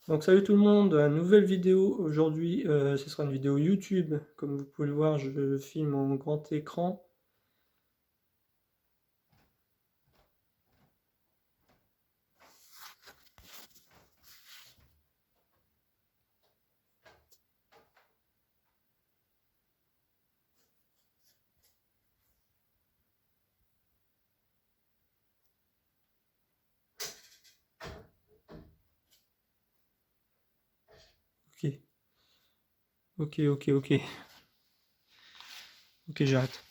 Donc salut tout le monde, nouvelle vidéo aujourd'hui, ce sera une vidéo YouTube. Comme vous pouvez le voir, je filme en grand écran. Ok, ok. Ok, j'arrête.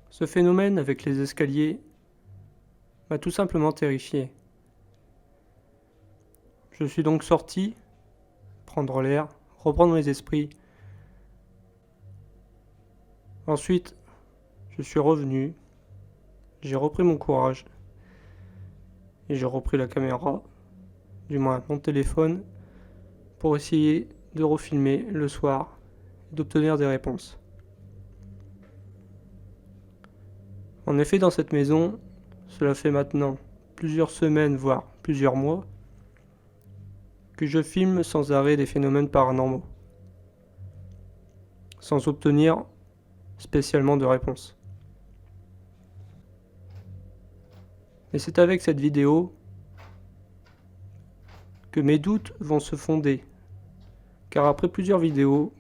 Ce phénomène avec les escaliers m'a tout simplement terrifié. Je suis donc sorti, prendre l'air, reprendre mes esprits. Ensuite, je suis revenu, j'ai repris mon courage et j'ai repris la caméra, du moins mon téléphone, pour essayer de refilmer le soir et d'obtenir des réponses. En effet, dans cette maison, cela fait maintenant plusieurs semaines, voire plusieurs mois, que je filme sans arrêt des phénomènes paranormaux, sans obtenir spécialement de réponse. Et c'est avec cette vidéo que mes doutes vont se fonder, car après plusieurs vidéos,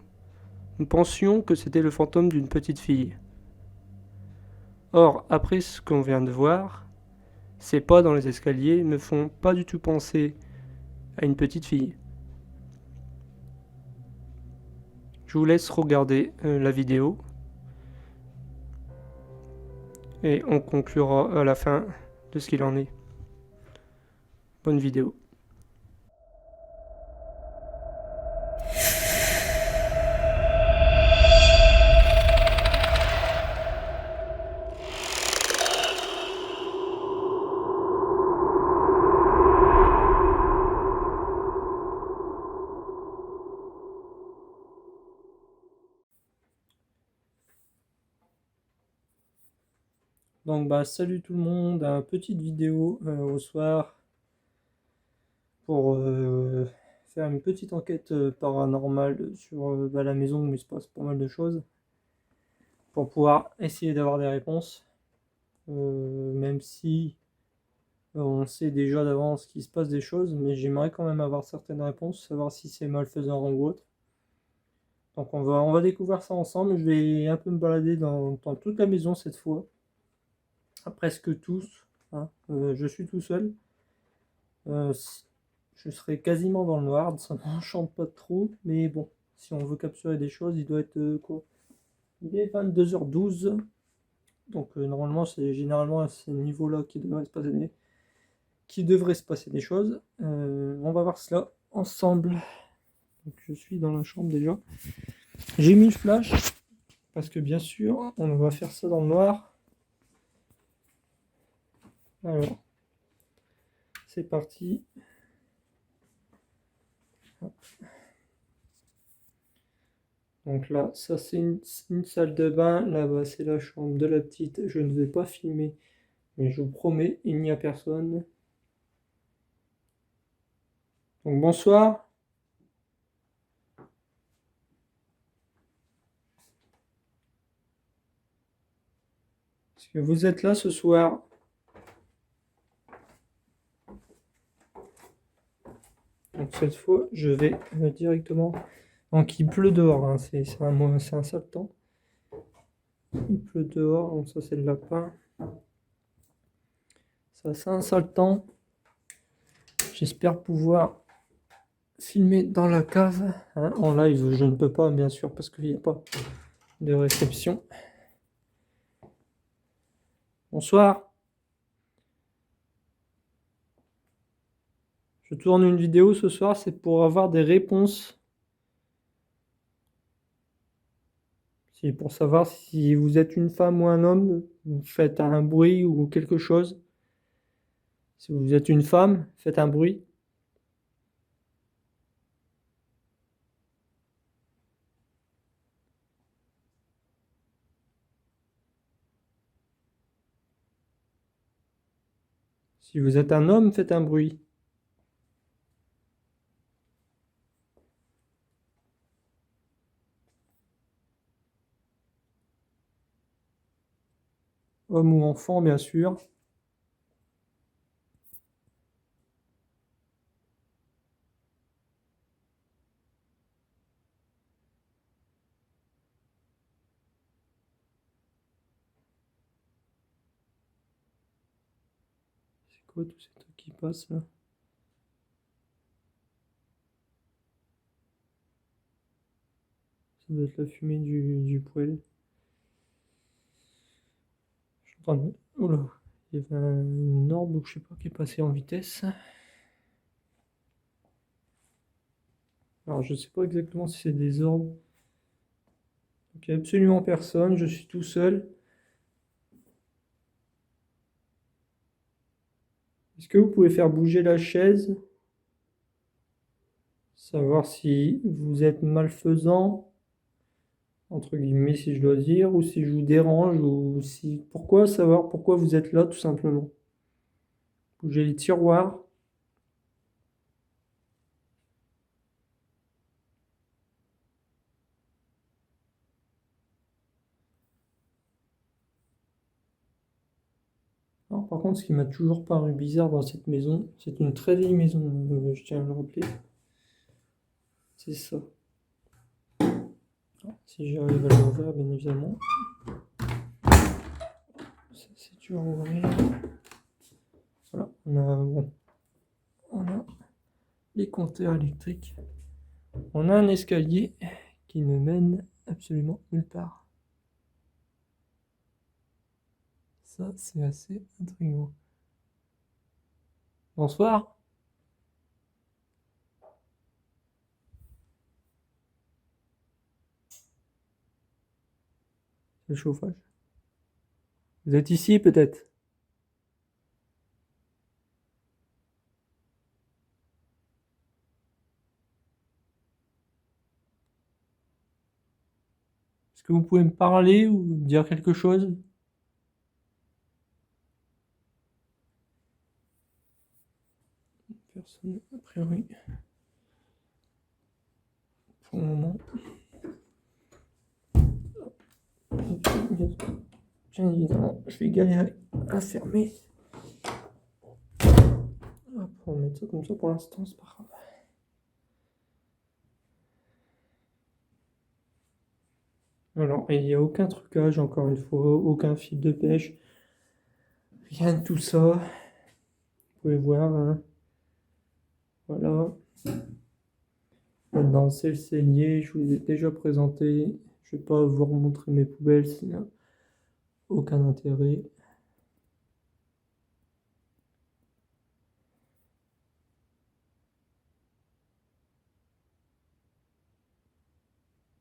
nous pensions que c'était le fantôme d'une petite fille. Or, après ce qu'on vient de voir, ces pas dans les escaliers me font pas du tout penser à une petite fille. Je vous laisse regarder la vidéo et on conclura à la fin de ce qu'il en est. Bonne vidéo. Donc salut tout le monde, petite vidéo au soir pour faire une petite enquête paranormale sur la maison où il se passe pas mal de choses, pour pouvoir essayer d'avoir des réponses, même si on sait déjà d'avance qu'il se passe des choses, mais j'aimerais quand même avoir certaines réponses, savoir si c'est malfaisant ou autre. Donc on va découvrir ça ensemble. Je vais un peu me balader dans toute la maison cette fois, presque tous, hein. Je suis tout seul. Euh, je serai quasiment dans le noir, ça m'enchante pas trop, mais bon, si on veut capturer des choses, il doit être quoi? Il est 22h12, donc normalement c'est généralement à ce niveau-là qu'il devrait se passer des choses. On va voir cela ensemble. Donc, je suis dans la chambre déjà. J'ai mis le flash, parce que bien sûr, on va faire ça dans le noir. Alors, c'est parti. Donc là, ça c'est une salle de bain. Là-bas, c'est la chambre de la petite. Je ne vais pas filmer, mais je vous promets, il n'y a personne. Donc bonsoir. Est-ce que vous êtes là ce soir? Donc cette fois, je vais directement. Donc il pleut dehors, hein. C'est un sale temps. Il pleut dehors, donc ça c'est le lapin. Ça c'est un sale temps. J'espère pouvoir filmer dans la cave, hein. En live, je ne peux pas bien sûr parce qu'il n'y a pas de réception. Bonsoir. Je tourne une vidéo ce soir, c'est pour avoir des réponses. C'est pour savoir si vous êtes une femme ou un homme, vous faites un bruit ou quelque chose. Si vous êtes une femme, faites un bruit. Si vous êtes un homme, faites un bruit. Homme ou enfant, bien sûr. C'est quoi tous ces trucs qui passent là? Ça doit être la fumée du poêle. Je suis en train de... Oula, il y avait une orbe ou je sais pas qui est passée en vitesse. Alors je sais pas exactement si c'est des orbes. Donc il n'y a absolument personne, je suis tout seul. Est-ce que vous pouvez faire bouger la chaise? Savoir si vous êtes malfaisant, entre guillemets, si je dois dire, ou si je vous dérange, ou si... Pourquoi savoir pourquoi vous êtes là, tout simplement. Bouger les tiroirs. Alors, par contre, ce qui m'a toujours paru bizarre dans cette maison, c'est une très vieille maison, je tiens à le rappeler. C'est ça. Alors, si j'arrive à l'ouvrir, bien évidemment. Ça, c'est dur à ouvrir. Voilà, on a les compteurs électriques. On a un escalier qui ne mène absolument nulle part. Ça, c'est assez intriguant. Bonsoir. C'est le chauffage. Vous êtes ici peut-être? Est-ce que vous pouvez me parler ou me dire quelque chose? Personne, a priori. Pour le moment. Bien évidemment, je vais galérer à fermer. Hop, on va mettre ça comme ça pour l'instant, c'est pas grave. Alors, il n'y a aucun trucage, encore une fois, aucun fil de pêche, rien de tout ça. Vous pouvez voir, hein. Voilà. Maintenant, c'est le cellier, je vous ai déjà présenté. Je ne vais pas vous remontrer mes poubelles, ça n'a aucun intérêt.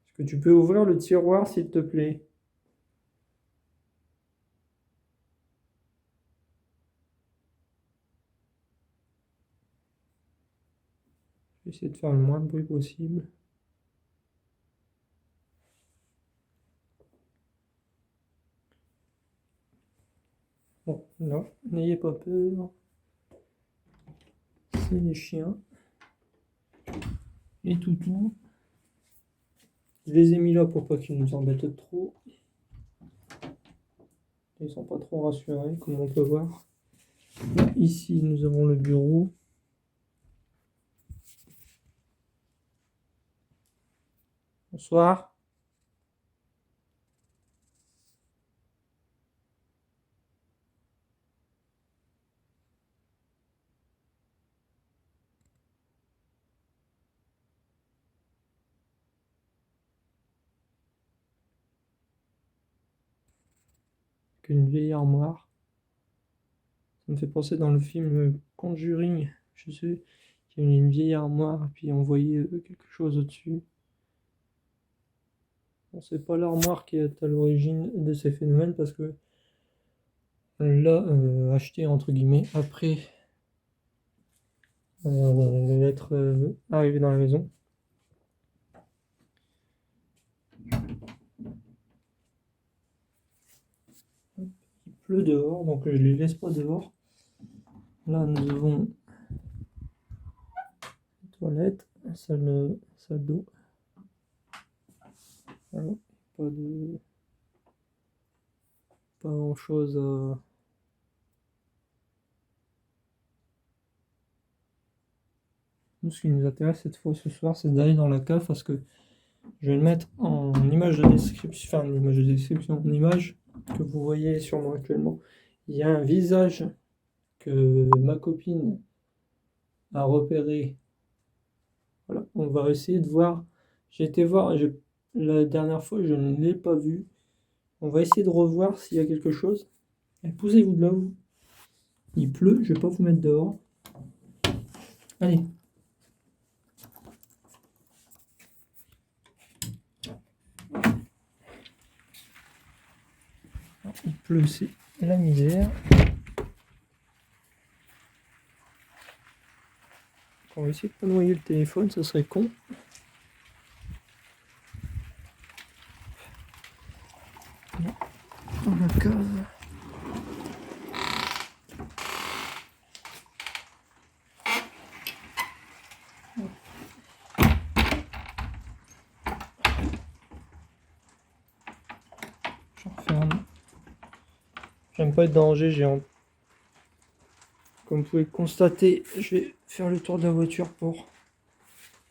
Est-ce que tu peux ouvrir le tiroir, s'il te plaît? Je vais essayer de faire le moins de bruit possible. Bon, là, n'ayez pas peur. C'est les chiens. Les toutous. Je les ai mis là pour pas qu'ils nous embêtent trop. Ils sont pas trop rassurés, comme on peut voir. Ici, nous avons le bureau. Bonsoir. Une vieille armoire. Ça me fait penser dans le film Conjuring, je sais, qu'il y a une vieille armoire et puis on voyait quelque chose au-dessus. Bon, c'est pas l'armoire qui est à l'origine de ces phénomènes parce que on l'a acheté entre guillemets après être arrivé dans la maison. Il pleut dehors donc je les laisse pas dehors. Là, nous avons les toilettes, salle d'eau. Voilà. Pas grand chose à. Nous, ce qui nous intéresse cette fois ce soir, c'est d'aller dans la cave parce que je vais le mettre en image de description, enfin, en image que vous voyez sûrement actuellement. Il y a un visage que ma copine a repéré. Voilà, on va essayer de voir. J'ai été voir, la dernière fois, je ne l'ai pas vu. On va essayer de revoir s'il y a quelque chose. Et poussez-vous de là où il pleut, je vais pas vous mettre dehors. Allez. Il pleut, c'est la misère. On va essayer de pas noyer le téléphone, ça serait con. Dans la cave. J'enferme. J'aime pas être dans danger, Comme vous pouvez le constater, je vais faire le tour de la voiture pour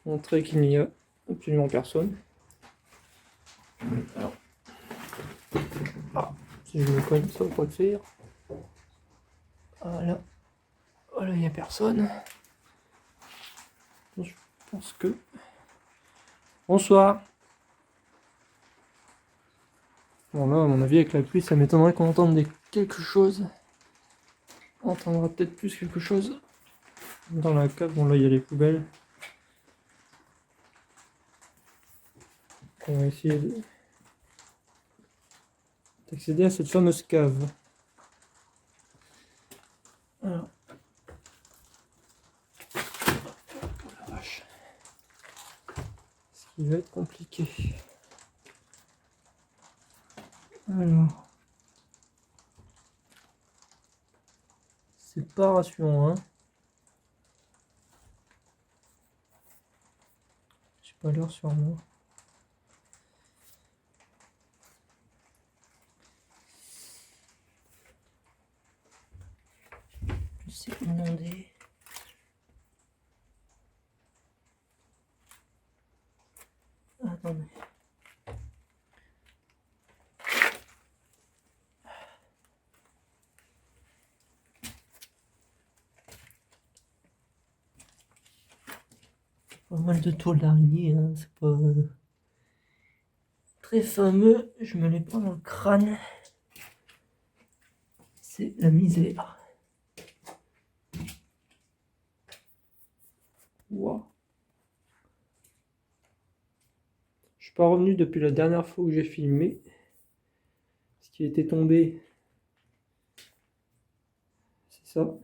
montrer qu'il n'y a absolument personne. Alors. Si je me cogne, ça va pas le faire. Voilà. Voilà, il n'y a personne. Je pense que. Bonsoir. Bon, là, à mon avis, avec la pluie, ça m'étonnerait qu'on entende quelque chose. On entendra peut-être plus quelque chose dans la cave. Bon, là, il y a les poubelles. On va essayer d'accéder à cette fameuse cave. Alors. Oh la vache. Ce qui va être compliqué. Alors. C'est pas rassurant, hein. J'ai pas l'heure sur moi. C'est inondé. Attendez. Pas mal de toiles d'araignée, hein. C'est pas très fameux. Je me les prends dans le crâne. C'est la misère. Wow. Je suis pas revenu depuis la dernière fois où j'ai filmé. Ce qui était tombé, c'est ça.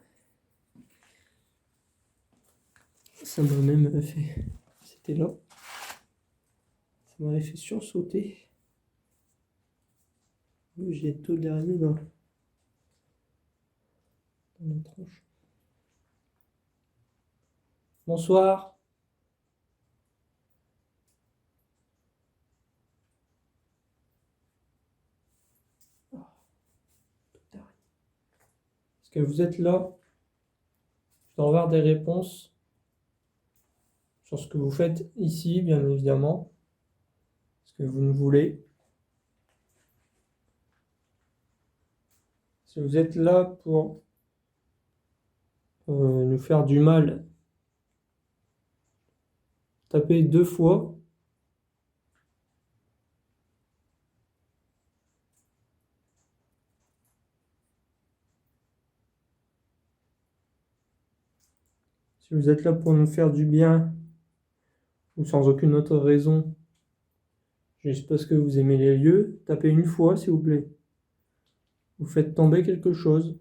Ça m'a même fait. C'était là. Ça m'avait fait sursauter. J'ai tout dernier dans la tronche. Bonsoir. Est-ce que vous êtes là? Je dois avoir des réponses sur ce que vous faites ici, bien évidemment. Ce que vous ne voulez. Si vous êtes là pour nous faire du mal, tapez 2 fois. Si vous êtes là pour nous faire du bien, ou sans aucune autre raison, juste parce que vous aimez les lieux, tapez 1 fois, s'il vous plaît. Vous faites tomber quelque chose.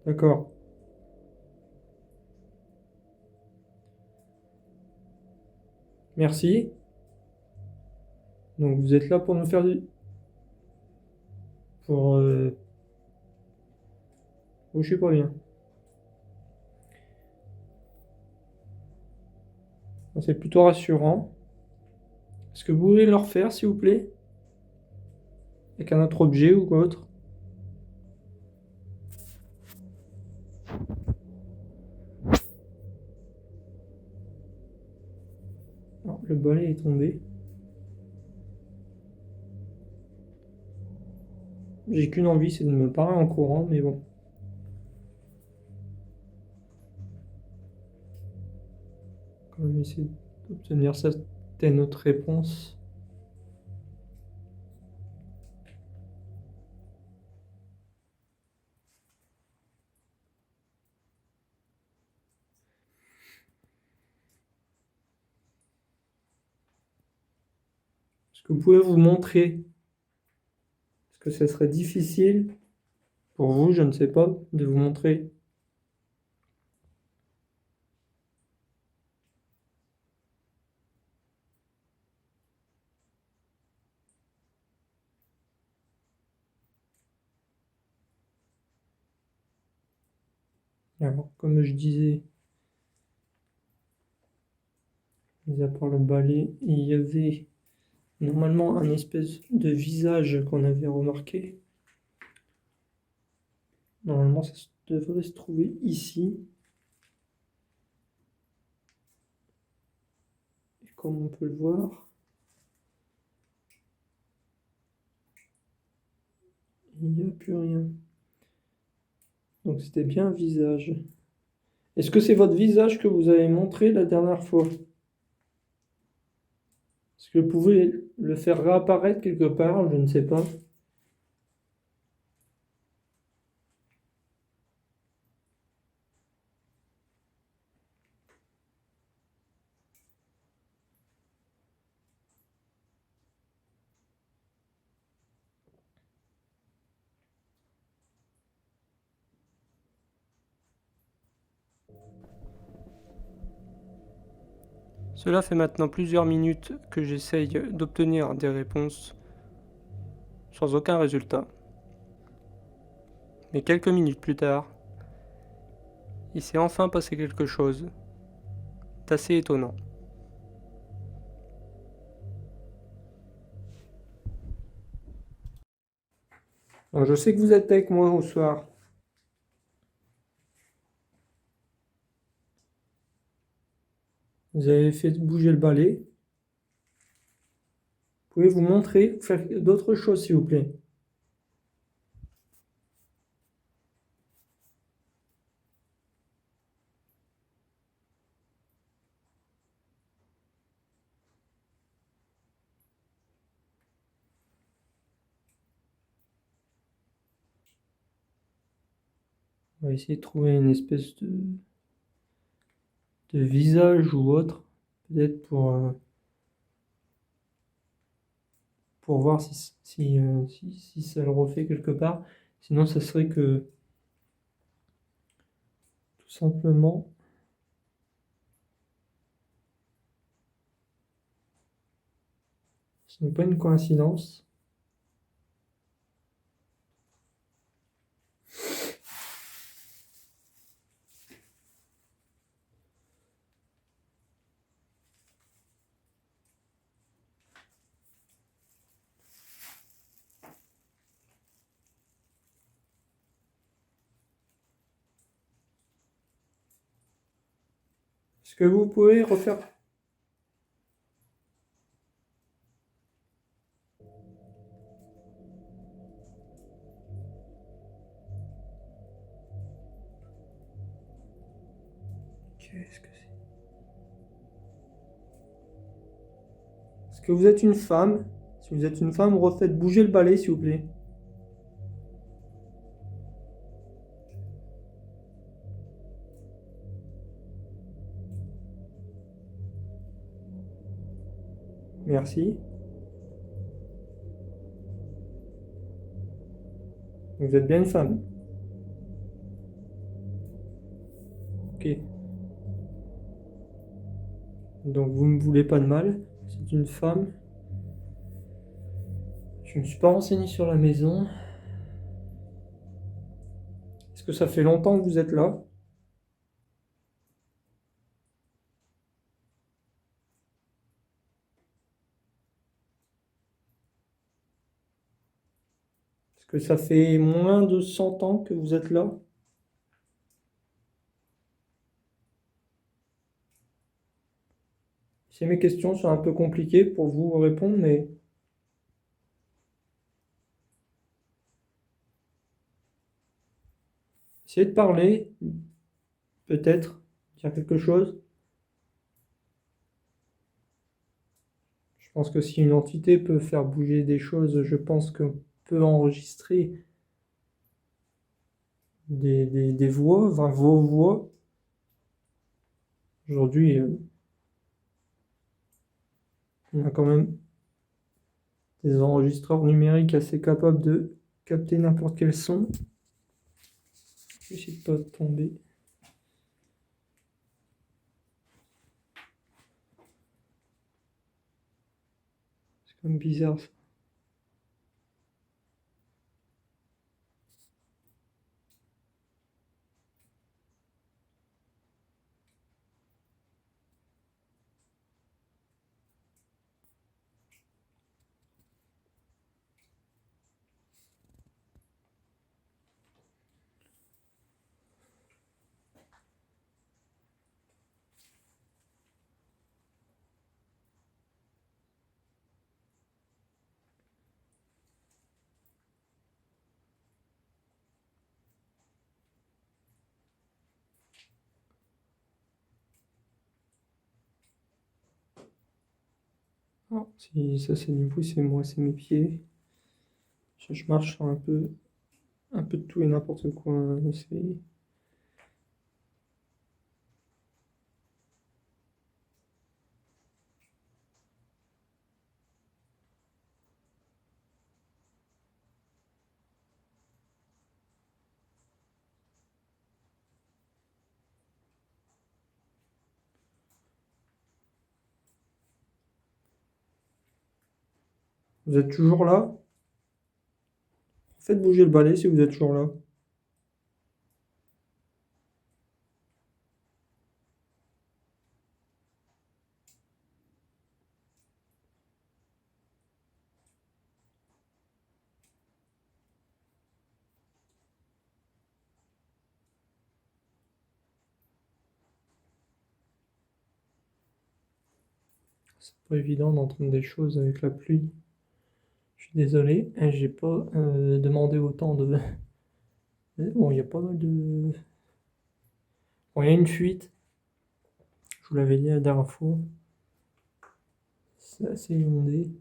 D'accord. Merci. Donc vous êtes là pour nous faire du... Pour... Oh, je sais pas bien. C'est plutôt rassurant. Est-ce que vous pouvez le refaire, s'il vous plaît? Avec un autre objet ou autre? Non, le balai est tombé. J'ai qu'une envie, c'est de me parer en courant, mais bon. Quand même essayer d'obtenir certaines autres réponses. Est-ce que vous pouvez vous montrer? Est-ce que ce serait difficile pour vous, je ne sais pas, de vous montrer? Alors, comme je disais, mis à part le balai, il y avait normalement un espèce de visage qu'on avait remarqué. Normalement, ça devrait se trouver ici. Et comme on peut le voir, il n'y a plus rien. Donc c'était bien un visage. Est-ce que c'est votre visage que vous avez montré la dernière fois? Est-ce que vous pouvez le faire réapparaître quelque part? Je ne sais pas. Cela fait maintenant plusieurs minutes que j'essaye d'obtenir des réponses sans aucun résultat. Mais quelques minutes plus tard, il s'est enfin passé quelque chose d'assez étonnant. Alors, je sais que vous êtes avec moi au soir. Vous avez fait bouger le balai. Pouvez vous montrer, faire d'autres choses s'il vous plaît? On va essayer de trouver une espèce de visage ou autre, peut-être pour voir si ça le refait quelque part. Sinon, ça serait que tout simplement, ce n'est pas une coïncidence. Est-ce que vous pouvez refaire? Qu'est-ce que c'est? Est-ce que vous êtes une femme? Si vous êtes une femme, refaites bouger le balai, s'il vous plaît. Merci. Vous êtes bien une femme. Ok. Donc vous me voulez pas de mal. C'est une femme. Je me suis pas renseigné sur la maison. Est-ce que ça fait longtemps que vous êtes là? Est-ce que ça fait moins de 100 ans que vous êtes là? Si mes questions sont un peu compliquées pour vous répondre, mais essayez de parler, peut-être, dire quelque chose. Je pense que si une entité peut faire bouger des choses, je pense qu'on peut enregistrer des voix, enfin vos voix. Aujourd'hui, on a quand même des enregistreurs numériques assez capables de capter n'importe quel son. Je vais essayer de pas tomber. C'est quand même bizarre ça. Ah, si ça c'est du bruit, c'est moi, c'est mes pieds. Je marche sur un peu de tout et n'importe quoi, hein. Vous êtes toujours là? Faites bouger le balai si vous êtes toujours là. C'est pas évident d'entendre des choses avec la pluie. Je suis désolé, hein, j'ai pas demandé autant de. Bon, il y a pas mal de. Bon, il y a une fuite, je vous l'avais dit la dernière fois. C'est assez inondé.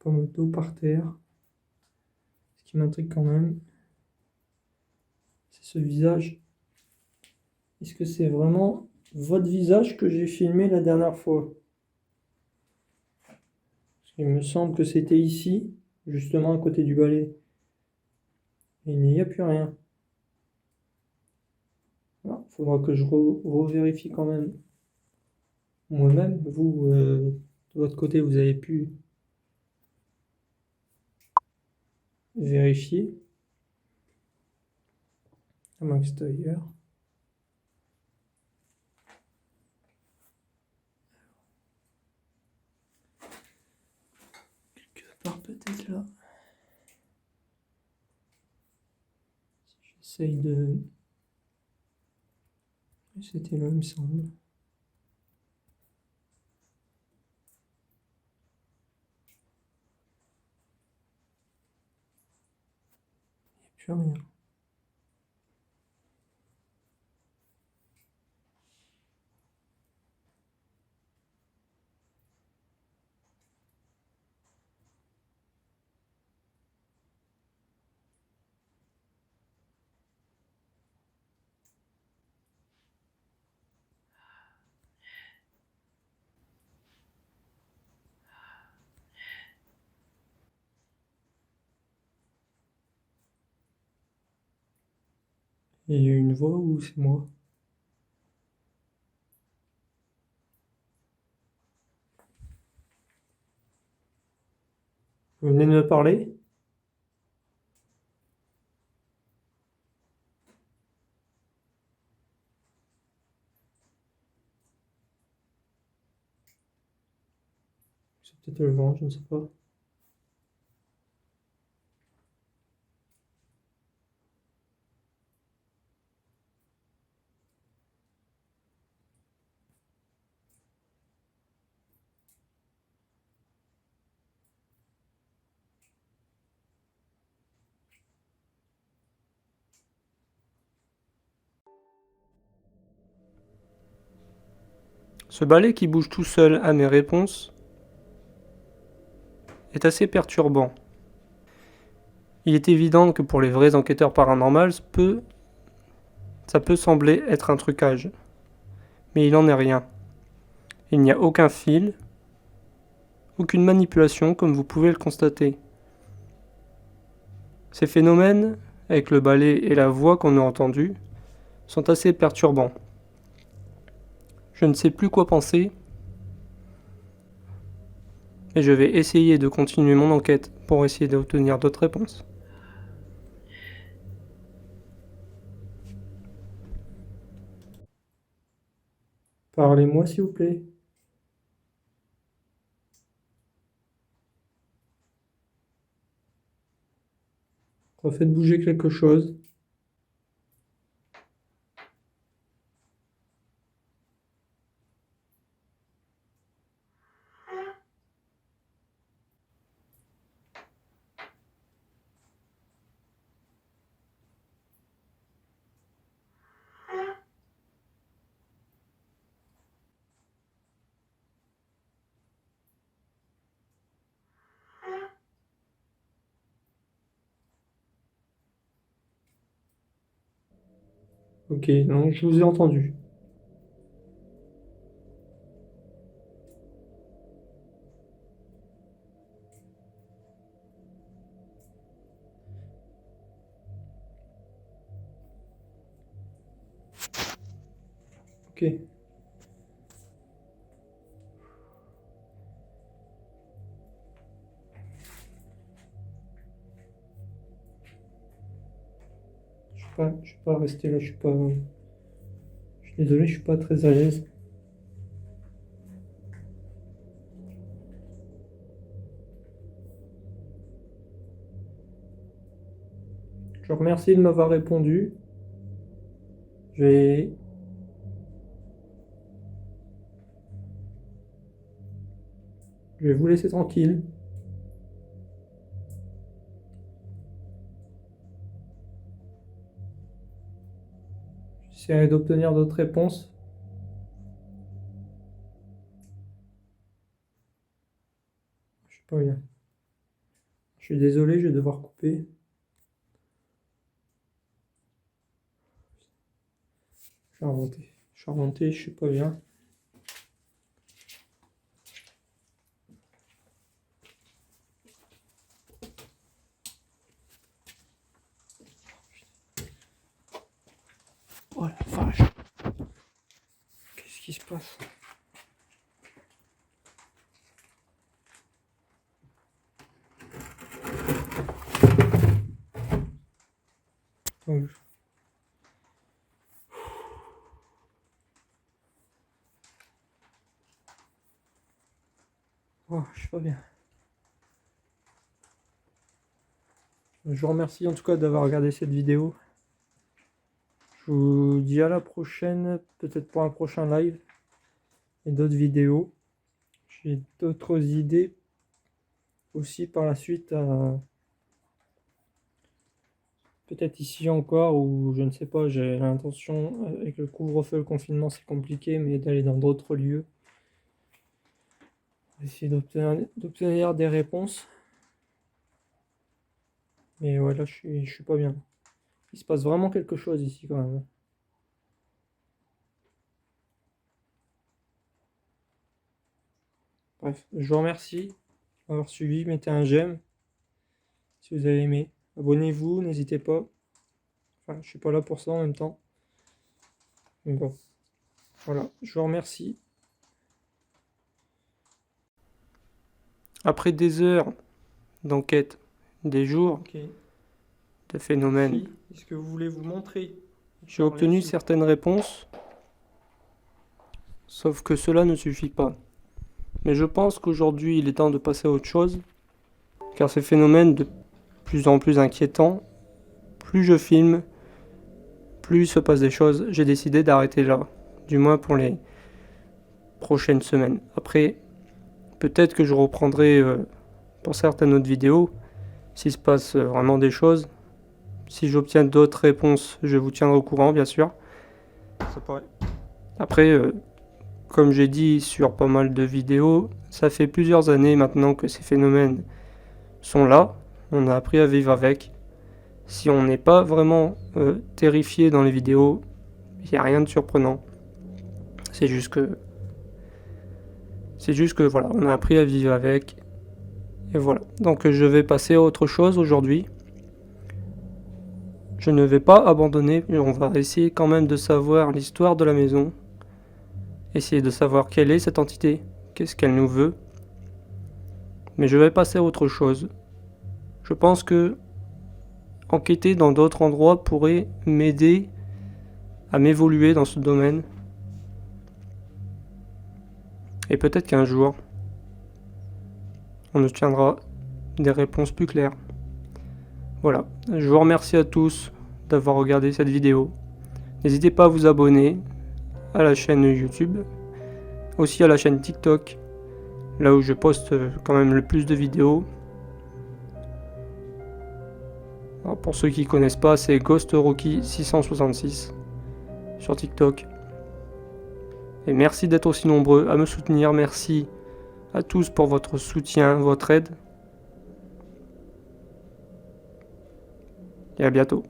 Pas mal d'eau par terre. Ce qui m'intrigue quand même, c'est ce visage. Est-ce que c'est vraiment votre visage que j'ai filmé la dernière fois? Parce qu'il me semble que c'était ici, justement à côté du balai. Et il n'y a plus rien. Il faudra que je revérifie quand même moi-même. Vous, de votre côté, vous avez pu vérifier à l'extérieur. Quelque part peut-être là. J'essaye de. C'était là, il me semble. Il n'y a plus rien. Il y a une voix ou c'est moi? Vous venez de me parler? C'est peut-être le vent, je ne sais pas. Ce balai qui bouge tout seul à mes réponses est assez perturbant. Il est évident que pour les vrais enquêteurs paranormaux, ça peut sembler être un trucage. Mais il n'en est rien. Il n'y a aucun fil, aucune manipulation comme vous pouvez le constater. Ces phénomènes, avec le balai et la voix qu'on a entendue, sont assez perturbants. Je ne sais plus quoi penser, et je vais essayer de continuer mon enquête pour essayer d'obtenir d'autres réponses. Parlez-moi s'il vous plaît. Refaites bouger quelque chose. Ok, non, je vous ai entendu. Ok. Je suis pas resté là, je suis pas. Je suis désolé, je suis pas très à l'aise. Je vous remercie de m'avoir répondu. Je vais. Je vais vous laisser tranquille. J'essaierai d'obtenir d'autres réponses. Je suis pas bien. Je suis désolé, je vais devoir couper. Je vais remonter. Je suis remonté, je suis pas bien. Oh la vache. Qu'est-ce qui se passe? Oh, je suis pas bien. Je vous remercie en tout cas d'avoir regardé cette vidéo. Je vous dis à la prochaine, peut-être pour un prochain live et d'autres vidéos. J'ai d'autres idées aussi par la suite, peut-être ici encore, ou je ne sais pas, j'ai l'intention, avec le couvre-feu, le confinement, c'est compliqué, mais d'aller dans d'autres lieux, essayer d'obtenir des réponses. Mais ouais, là, je suis pas bien. Il se passe vraiment quelque chose ici quand même. Bref, je vous remercie d'avoir suivi. Mettez un j'aime si vous avez aimé. Abonnez-vous, n'hésitez pas. Enfin, je suis pas là pour ça en même temps. Mais bon, voilà, je vous remercie. Après des heures d'enquête, des jours de phénomènes, est-ce que vous voulez vous montrer? J'ai obtenu certaines réponses, sauf que cela ne suffit pas. Mais je pense qu'aujourd'hui, il est temps de passer à autre chose, car ces phénomènes de plus en plus inquiétants, plus je filme, plus il se passe des choses. J'ai décidé d'arrêter là, du moins pour les prochaines semaines. Après, peut-être que je reprendrai pour certaines autres vidéos, s'il se passe vraiment des choses. Si j'obtiens d'autres réponses, je vous tiendrai au courant, bien sûr. Après, comme j'ai dit sur pas mal de vidéos, ça fait plusieurs années maintenant que ces phénomènes sont là. On a appris à vivre avec. Si on n'est pas vraiment terrifié dans les vidéos, il n'y a rien de surprenant. C'est juste que voilà, on a appris à vivre avec. Et voilà. Donc je vais passer à autre chose aujourd'hui. Je ne vais pas abandonner, on va essayer quand même de savoir l'histoire de la maison. Essayer de savoir quelle est cette entité, qu'est-ce qu'elle nous veut. Mais je vais passer à autre chose. Je pense que enquêter dans d'autres endroits pourrait m'aider à m'évoluer dans ce domaine. Et peut-être qu'un jour, on obtiendra des réponses plus claires. Voilà, je vous remercie à tous d'avoir regardé cette vidéo. N'hésitez pas à vous abonner à la chaîne YouTube, aussi à la chaîne TikTok, là où je poste quand même le plus de vidéos. Alors pour ceux qui ne connaissent pas, c'est GhostRocky666 sur TikTok. Et merci d'être aussi nombreux à me soutenir. Merci à tous pour votre soutien, votre aide. Et à bientôt.